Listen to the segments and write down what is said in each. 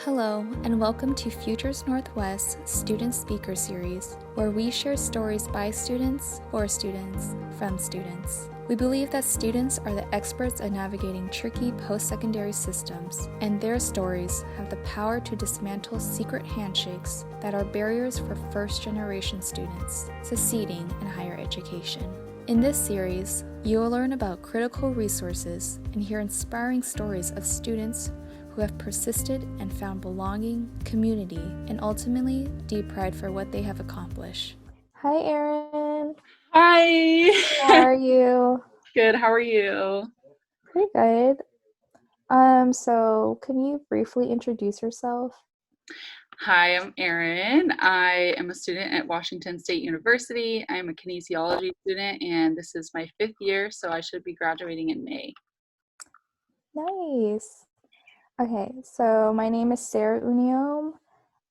Hello, and welcome to FuturesNW Student Speaker Series, where we share stories by students, for students, from students. We believe that students are the experts at navigating tricky post-secondary systems, and their stories have the power to dismantle secret handshakes that are barriers for first-generation students succeeding in higher education. In this series, you will learn about critical resources and hear inspiring stories of students who have persisted and found belonging, community, and ultimately deep pride for what they have accomplished. Hi, Errin. Hi. How are you? Good. How are you? Pretty good. So can you briefly introduce yourself? Hi, I'm Erin. I am a student at Washington State University. I'm a kinesiology student, and this is my 5th year, so I should be graduating in May. Nice. Okay, so my name is Sarah Uniom.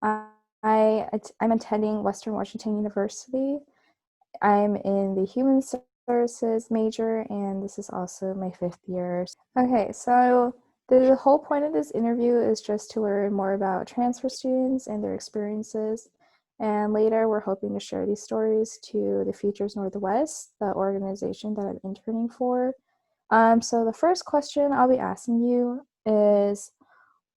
I'm attending Western Washington University. I'm in the Human Services major, and this is also my 5th year. Okay, so the whole point of this interview is just to learn more about transfer students and their experiences. And later, we're hoping to share these stories to the FuturesNW, the organization that I'm interning for. So the first question I'll be asking you is,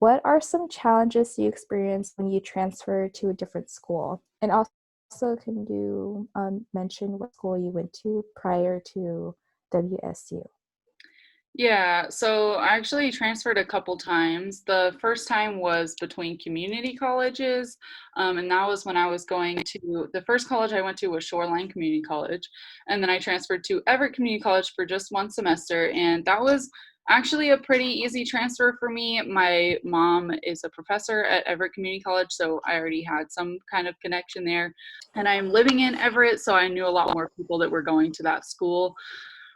what are some challenges you experienced when you transfer to a different school? And also, can you mention what school you went to prior to WSU? Yeah, so I actually transferred a couple times. The first time was between community colleges, and that was when I was going to the first college I went to was Shoreline Community College, and then I transferred to Everett Community College for just one semester, and that was actually a pretty easy transfer for me. My mom is a professor at Everett Community College, so I already had some kind of connection there, and I'm living in Everett, so I knew a lot more people that were going to that school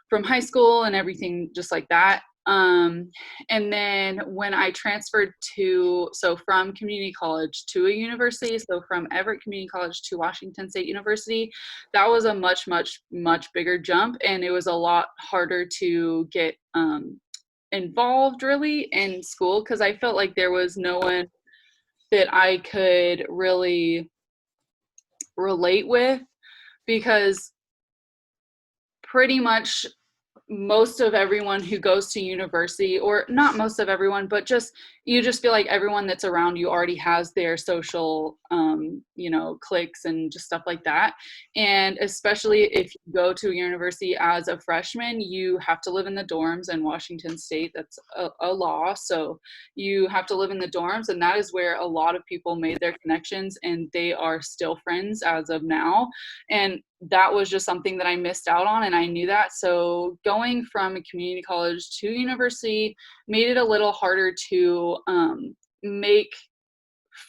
from high school and everything just like that. And then when I transferred from community college to a university, so from Everett Community College to Washington State University, that was a much, much, much bigger jump. And it was a lot harder to get involved really in school because I felt like there was no one that I could really relate with because pretty much most of everyone who goes to university, or not most of everyone, but just you just feel like everyone that's around you already has their social cliques and just stuff like that. And especially if you go to a university as a freshman, you have to live in the dorms in Washington State. That's a law, so you have to live in the dorms, and that is where a lot of people made their connections, and they are still friends as of now. And that was just something that I missed out on, and I knew that. So going from a community college to university made it a little harder to make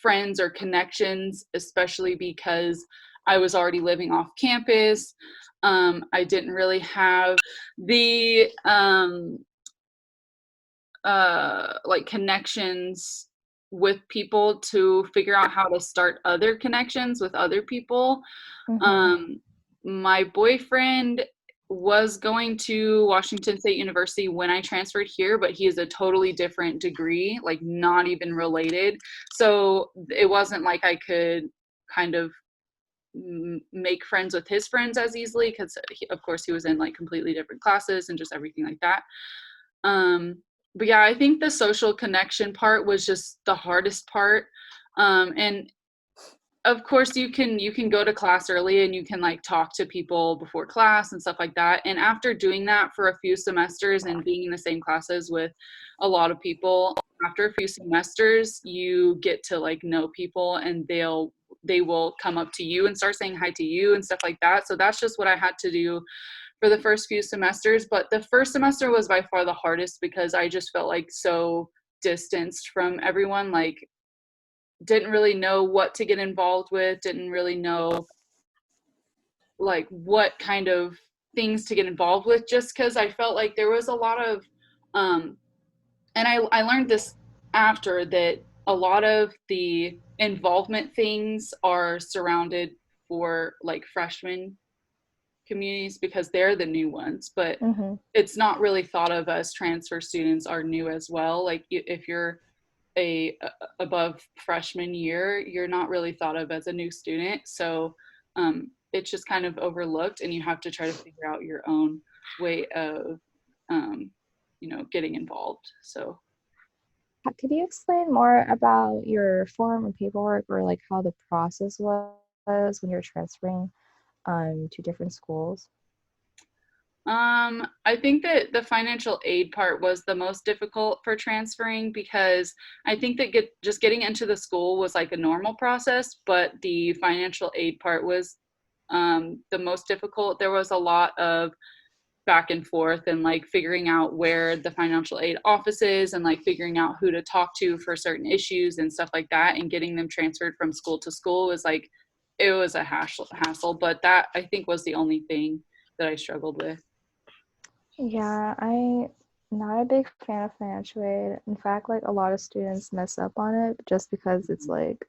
friends or connections, especially because I was already living off campus. I didn't really have the connections with people to figure out how to start other connections with other people. Mm-hmm. Um, my boyfriend was going to Washington State University when I transferred here, but he is a totally different degree, like not even related. So it wasn't like I could kind of make friends with his friends as easily because, of course, he was in like completely different classes and just everything like that. But yeah, I think the social connection part was just the hardest part. And of course you can go to class early and you can like talk to people before class and stuff like that, and after doing that for a few semesters and being in the same classes with a lot of people, after a few semesters you get to like know people, and they will come up to you and start saying hi to you and stuff like that. So that's just what I had to do for the first few semesters. But the first semester was by far the hardest because I just felt like so distanced from everyone, like didn't really know what to get involved with, didn't really know like what kind of things to get involved with, just because I felt like there was a lot of um and I learned this after that a lot of the involvement things are surrounded for like freshman communities because they're the new ones, but Mm-hmm. it's not really thought of as transfer students are new as well. Like if you're above freshman year, you're not really thought of as a new student. So it's just kind of overlooked, and you have to try to figure out your own way of, um, getting involved. So Could you explain more about your form and paperwork, or like how the process was when you're transferring to different schools? I think that the financial aid part was the most difficult for transferring, because I think that just getting into the school was like a normal process, but the financial aid part was the most difficult. There was a lot of back and forth, and like figuring out where the financial aid office is, and like figuring out who to talk to for certain issues and stuff like that, and getting them transferred from school to school was like, it was a hassle, but that I think was the only thing that I struggled with. Yeah, I'm not a big fan of financial aid. In fact, like a lot of students mess up on it just because it's like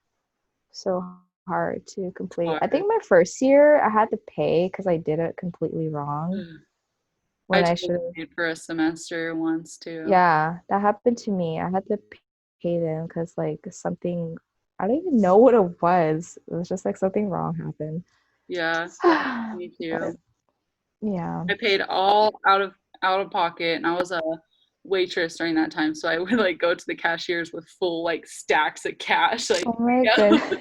so hard to complete. I Hard. think my first year I had to pay because I did it completely wrong I when I should totally have. paid for a semester once too. Yeah, that happened to me. I had to pay them because like something, I don't even know what it was. It was just like something wrong happened. Yeah, that happened to me But too. yeah. I paid all out of pocket, and I was a waitress during that time, so I would like go to the cashiers with full like stacks of cash, like, Oh my yeah. goodness.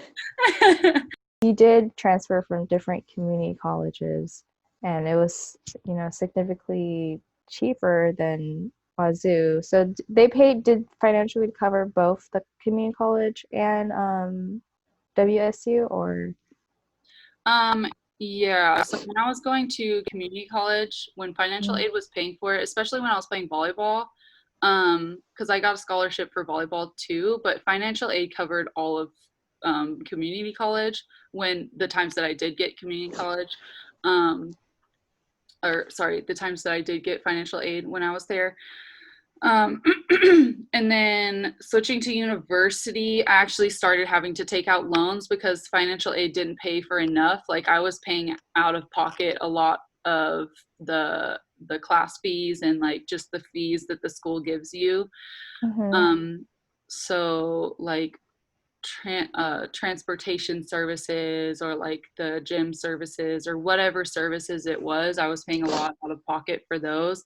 We did transfer from different community colleges, and it was, significantly cheaper than Wazoo. So they did financially cover both the community college and WSU, or? Um, yeah, so when I was going to community college, when financial Mm, aid was paying for it, especially when I was playing volleyball, because I got a scholarship for volleyball too, but financial aid covered all of community college when the times that I did get community college, um, or sorry, the times that I did get financial aid when I was there. Um, and then switching to university, I actually started having to take out loans because financial aid didn't pay for enough. Like I was paying out of pocket a lot of the class fees and like just the fees that the school gives you. mm-hmm. Um, so like transportation services, or like the gym services, or whatever services it was, I was paying a lot out of pocket for those.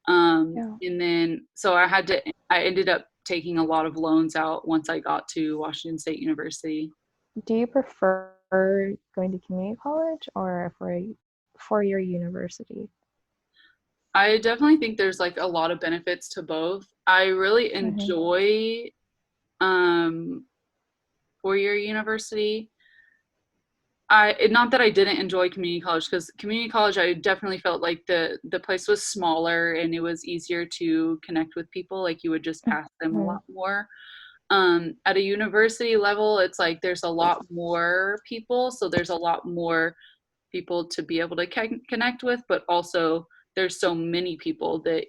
Yeah. And then so I ended up taking a lot of loans out once I got to Washington State University. Do you prefer going to community college or for a four-year university? I definitely think there's like a lot of benefits to both. I really Mm-hmm. enjoy um 4-year university. Not that I didn't enjoy community college, because community college I definitely felt like the place was smaller and it was easier to connect with people, like you would just ask them a Mm-hmm. lot more. At a university level, it's like there's a lot more people, so there's a lot more people to be able to connect with, but also there's so many people that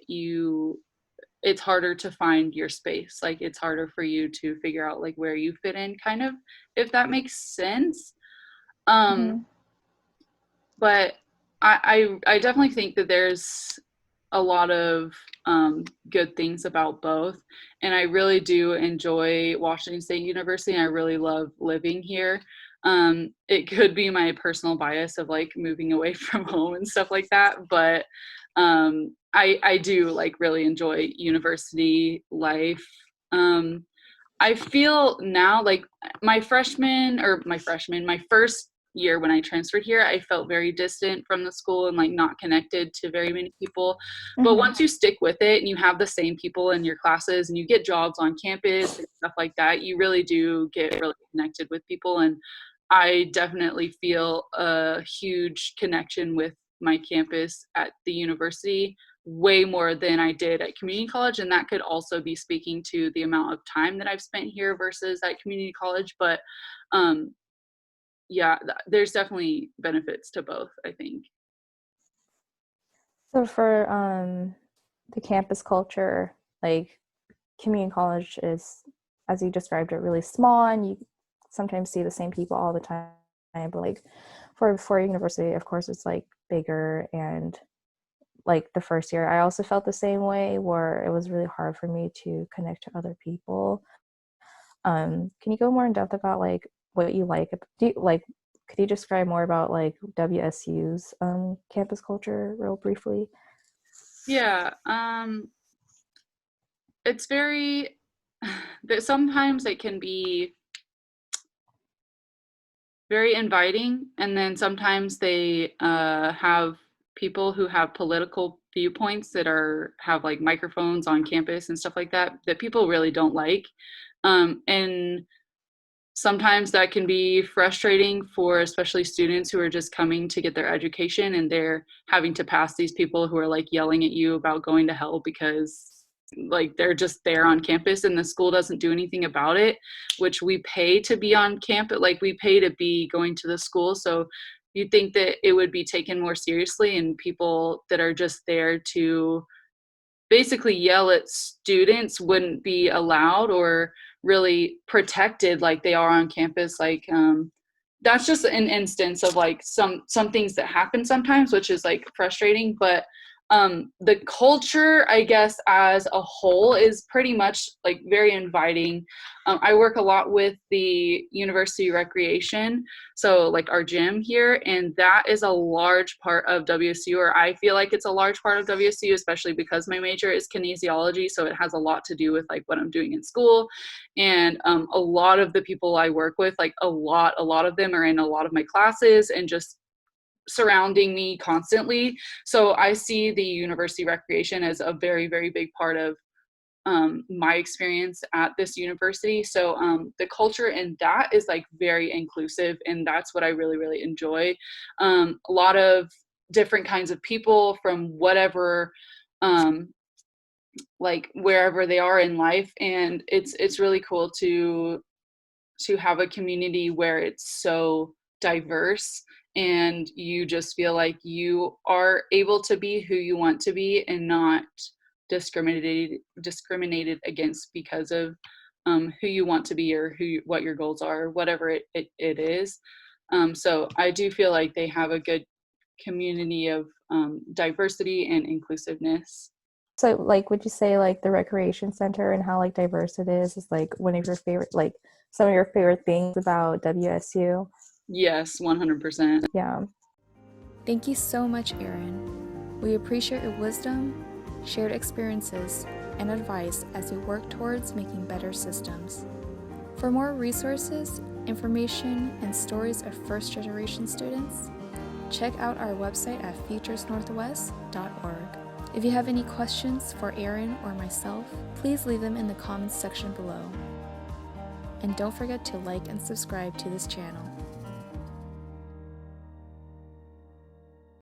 it's harder to find your space. Like it's harder for you to figure out like where you fit in, kind of, if that makes sense. Um, Mm-hmm. but I definitely think that there's a lot of good things about both, and I really do enjoy Washington State University, and I really love living here. It could be my personal bias of like moving away from home and stuff like that, but I do like really enjoy university life. Um, I feel now like my first year when I transferred here, I felt very distant from the school and like not connected to very many people. But Mm-hmm. once you stick with it and you have the same people in your classes and you get jobs on campus and stuff like that, you really do get really connected with people. And I definitely feel a huge connection with my campus at the university, way more than I did at community college. And that could also be speaking to the amount of time that I've spent here versus at community college. But um, yeah, there's definitely benefits to both, I think. So for the campus culture, like community college is, as you described it, really small, and you sometimes see the same people all the time. But like for university, of course, it's like bigger, and like the first year, I also felt the same way, where it was really hard for me to connect to other people. Can you go more in depth about like what you like? Could you describe more about like WSU's campus culture real briefly? Yeah, it's very that sometimes it can be very inviting, and then sometimes they have people who have political viewpoints that are have like microphones on campus and stuff like that that people really don't like. And sometimes that can be frustrating for especially students who are just coming to get their education and they're having to pass these people who are like yelling at you about going to hell because like they're just there on campus and the school doesn't do anything about it, which we pay to be on campus, like we pay to be going to the school. So you'd think that it would be taken more seriously, and people that are just there to basically yell at students wouldn't be allowed or really protected like they are on campus. Like that's just an instance of like some things that happen sometimes, which is like frustrating. But the culture, I guess, as a whole is pretty much like very inviting. I work a lot with the university recreation, so like our gym here, and that is a large part of WSU, or I feel like it's a large part of WSU, especially because my major is kinesiology, so it has a lot to do with like what I'm doing in school. And a lot of the people I work with, like a lot of them are in a lot of my classes and just surrounding me constantly. So I see the university recreation as a very, very big part of my experience at this university. So the culture in that is like very inclusive, and that's what I really, really enjoy. A lot of different kinds of people from whatever, like wherever they are in life, and it's really cool to have a community where it's so diverse and you just feel like you are able to be who you want to be and not discriminated against because of who you want to be or what your goals are, whatever it is. So I do feel like they have a good community of diversity and inclusiveness. So, like, would you say like the recreation center and how like diverse it is like one of your favorite, like some of your favorite things about WSU? Yes, 100%. Yeah. Thank you so much, Errin. We appreciate your wisdom, shared experiences, and advice as we work towards making better systems. For more resources, information, and stories of first-generation students, check out our website at futuresnorthwest.org. If you have any questions for Errin or myself, please leave them in the comments section below. And don't forget to like and subscribe to this channel.